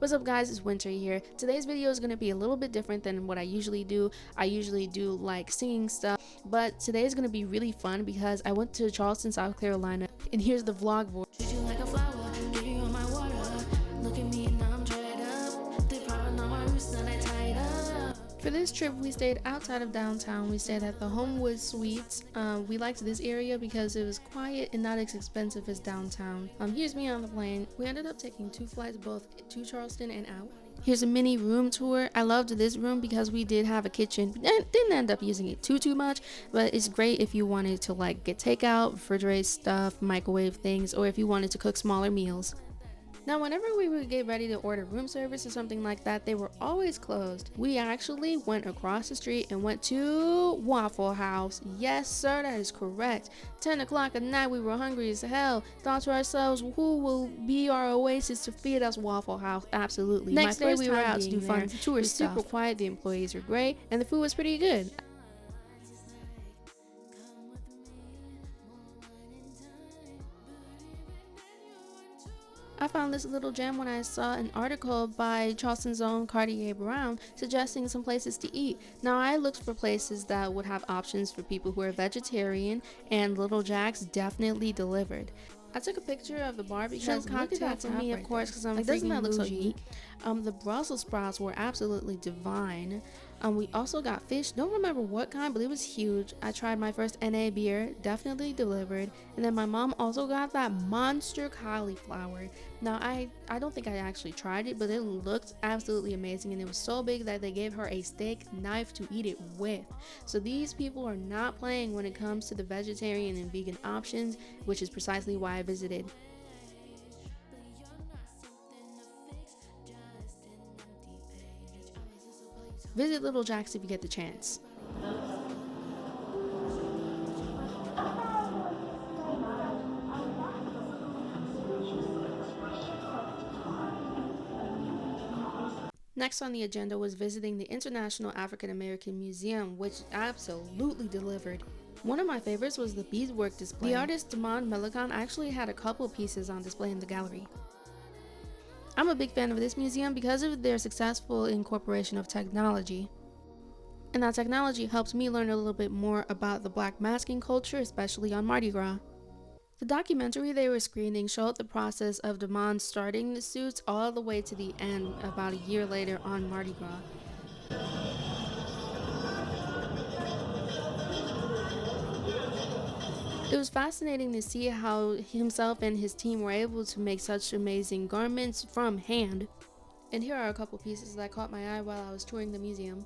What's up guys, it's Winter here. Today's video is going to be a little bit different than what I usually do. I usually do like singing stuff, but today is going to be really fun because I went to Charleston, South Carolina, and here's the vlog voice. Treat you like a flower, give you all my water. Look at me now, I'm dried up. They probably know my roots, now they tied up. For this trip, we stayed outside of downtown. We stayed at the Homewood Suites. We liked this area because it was quiet and not as expensive as downtown. Here's me on the plane. We ended up taking 2 flights both to Charleston and out. Here's a mini room tour. I loved this room because we did have a kitchen. Didn't end up using it too much, but it's great if you wanted to like get takeout, refrigerate stuff, microwave things, or if you wanted to cook smaller meals. Now, whenever we would get ready to order room service or something like that, they were always closed. We actually went across the street and went to Waffle House. Yes, sir, that is correct. 10 o'clock at night, we were hungry as hell. Thought to ourselves, who will be our oasis to feed us? Waffle House, absolutely. Next day, we were out to do fun tour. It was super quiet, the employees were great, and the food was pretty good. I found this little gem when I saw an article by Charleston's own Cartier Brown suggesting some places to eat. Now, I looked for places that would have options for people who are vegetarian, and Little Jack's definitely delivered. I took a picture of the bar because cocktail for me, of course, because I'm like, doesn't that look so unique? The Brussels sprouts were absolutely divine. We also got fish. Don't remember what kind, but it was huge. I tried my first NA beer, definitely delivered. And then my mom also got that monster cauliflower. Now, I don't think I actually tried it, but it looked absolutely amazing, and it was so big that they gave her a steak knife to eat it with. So these people are not playing when it comes to the vegetarian and vegan options, which is precisely why I visited. Visit Little Jack's if you get the chance. Next on the agenda was visiting the International African American Museum, which absolutely delivered. One of my favorites was the beadwork display. The artist Damon Melicon actually had a couple pieces on display in the gallery. I'm a big fan of this museum because of their successful incorporation of technology. And that technology helps me learn a little bit more about the black masking culture, especially on Mardi Gras. The documentary they were screening showed the process of Damon starting the suits all the way to the end about a year later on Mardi Gras. It was fascinating to see how himself and his team were able to make such amazing garments from hand. And here are a couple pieces that caught my eye while I was touring the museum.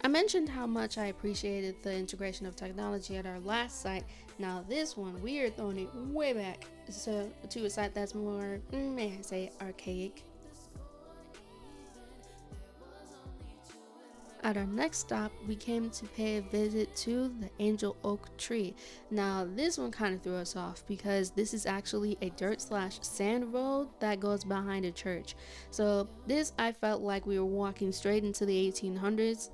I mentioned how much I appreciated the integration of technology at our last site. Now this one, we are throwing it way back to a site that's more, may I say, archaic. At our next stop, we came to pay a visit to the Angel Oak Tree. Now, this one kind of threw us off because this is actually a dirt/sand road that goes behind a church. So this, I felt like we were walking straight into the 1800s.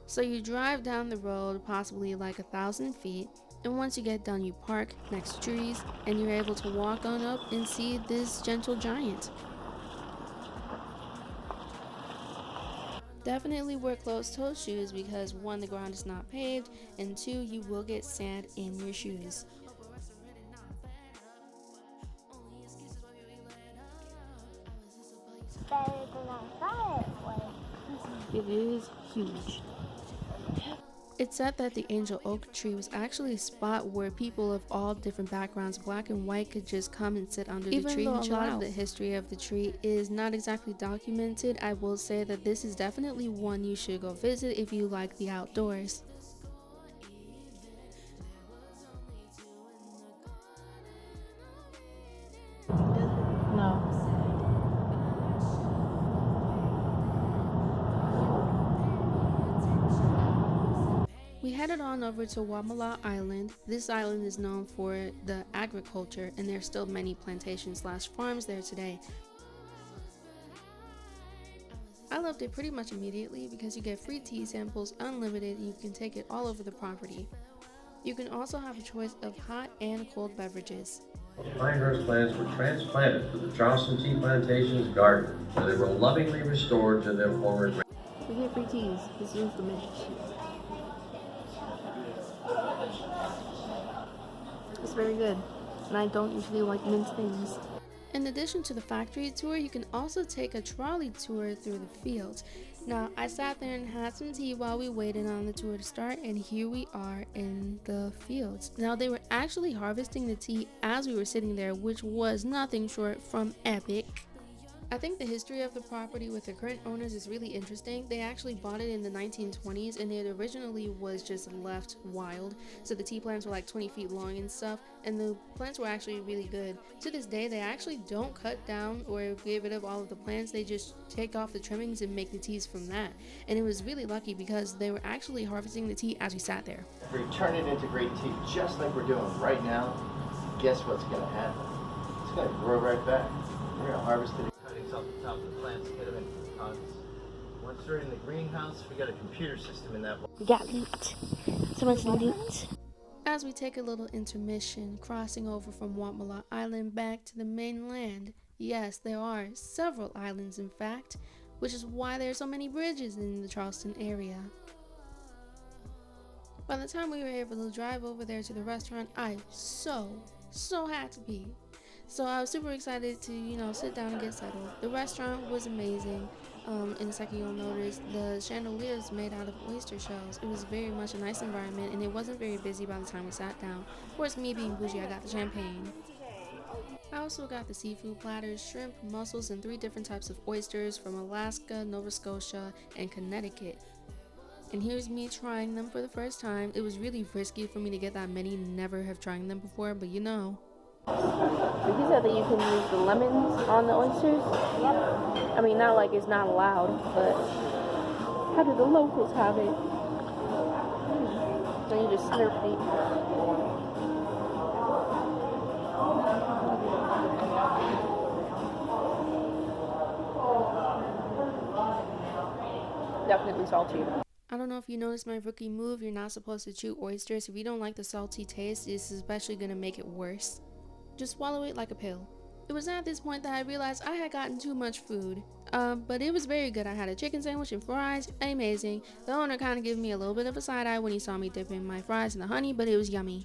So you drive down the road, possibly like 1,000 feet, and once you get done, you park next to trees, and you're able to walk on up and see this gentle giant. Definitely wear closed-toed shoes because 1, the ground is not paved, and 2, you will get sand in your shoes. It is huge. It's said that the Angel Oak Tree was actually a spot where people of all different backgrounds, black and white, could just come and sit under the tree. Even though a lot of the history of the tree is not exactly documented, I will say that this is definitely one you should go visit if you like the outdoors. No. We headed on over to Wamala Island. This island is known for the agriculture, and there's still many plantations/farms there today. I loved it pretty much immediately because you get free tea samples, unlimited, and you can take it all over the property. You can also have a choice of hot and cold beverages. Pinehurst plants were transplanted to the Charleston Tea Plantation's garden, where they were lovingly restored to their former grain. We get free teas. This is the mint. It's very good. And I don't usually like mint things. In addition to the factory tour, you can also take a trolley tour through the fields. Now, I sat there and had some tea while we waited on the tour to start, and here we are in the fields. Now, they were actually harvesting the tea as we were sitting there, which was nothing short from epic. I think the history of the property with the current owners is really interesting. They actually bought it in the 1920s, and it originally was just left wild. So the tea plants were like 20 feet long and stuff, and the plants were actually really good. To this day, they actually don't cut down or get rid of all of the plants. They just take off the trimmings and make the teas from that. And it was really lucky because they were actually harvesting the tea as we sat there. If we turn it into great tea just like we're doing right now, guess what's going to happen? It's going to grow right back. We're going to harvest it. Off the top of the plants, get them into the pots. Once they're in the greenhouse, we got a computer system in that. We got loot. So much loot. As we take a little intermission, crossing over from Waffle Island back to the mainland. Yes, there are several islands in fact, which is why there are so many bridges in the Charleston area. By the time we were able to drive over there to the restaurant, I so happy. So I was super excited to, sit down and get settled. The restaurant was amazing. In a second you'll notice the chandeliers made out of oyster shells. It was very much a nice environment, and it wasn't very busy by the time we sat down. Of course, me being bougie, I got the champagne. I also got the seafood platters, shrimp, mussels, and 3 different types of oysters from Alaska, Nova Scotia, and Connecticut. And here's me trying them for the first time. It was really risky for me to get that many, never have tried them before, but you know. He said that you can use the lemons on the oysters. I mean, not like it's not allowed, but how do the locals have it? Then you just slurp it. Definitely salty. I don't know if you noticed my rookie move. You're not supposed to chew oysters. If you don't like the salty taste, it's especially going to make it worse. Just swallow it like a pill. It was at this point that I realized I had gotten too much food. But it was very good. I had a chicken sandwich and fries. Amazing. The owner kind of gave me a little bit of a side eye when he saw me dipping my fries in the honey, but it was yummy.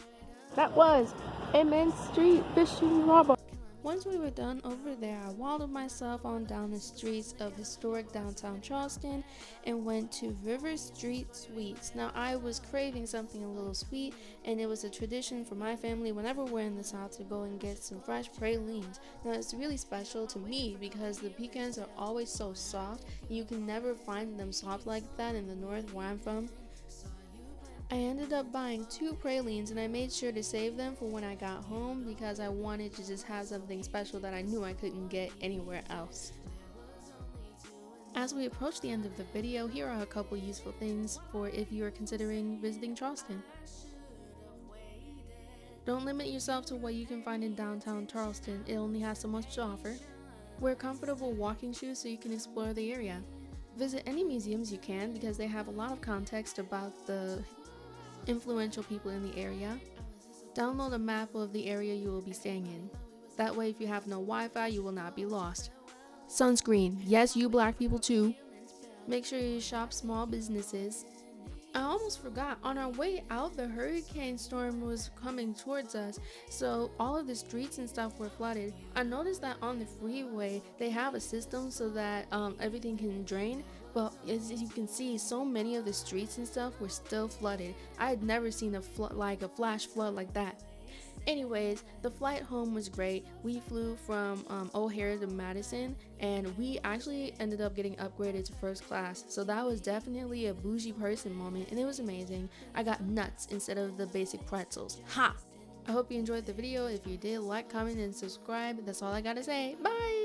That was Main Street Fishing Robber. Once we were done over there, I wallowed myself on down the streets of historic downtown Charleston and went to River Street Sweets. Now, I was craving something a little sweet, and it was a tradition for my family whenever we're in the South to go and get some fresh pralines. Now, it's really special to me because the pecans are always so soft, and you can never find them soft like that in the North where I'm from. I ended up buying 2 pralines, and I made sure to save them for when I got home because I wanted to just have something special that I knew I couldn't get anywhere else. As we approach the end of the video, here are a couple useful things for if you are considering visiting Charleston. Don't limit yourself to what you can find in downtown Charleston. It only has so much to offer. Wear comfortable walking shoes so you can explore the area. Visit any museums you can because they have a lot of context about the influential people in the area. Download a map of the area you will be staying in. That way, if you have no Wi-Fi, you will not be lost. Sunscreen. Yes, you black people too. Make sure you shop small businesses. I almost forgot, on our way out, the hurricane storm was coming towards us, so all of the streets and stuff were flooded. I noticed that on the freeway, they have a system so that everything can drain, but as you can see, so many of the streets and stuff were still flooded. I had never seen a flash flood like that. Anyways, the flight home was great. We flew from O'Hare to Madison, and we actually ended up getting upgraded to first class. So that was definitely a bougie person moment, and it was amazing. I got nuts instead of the basic pretzels. Ha! I hope you enjoyed the video. If you did, like, comment, and subscribe. That's all I gotta say. Bye!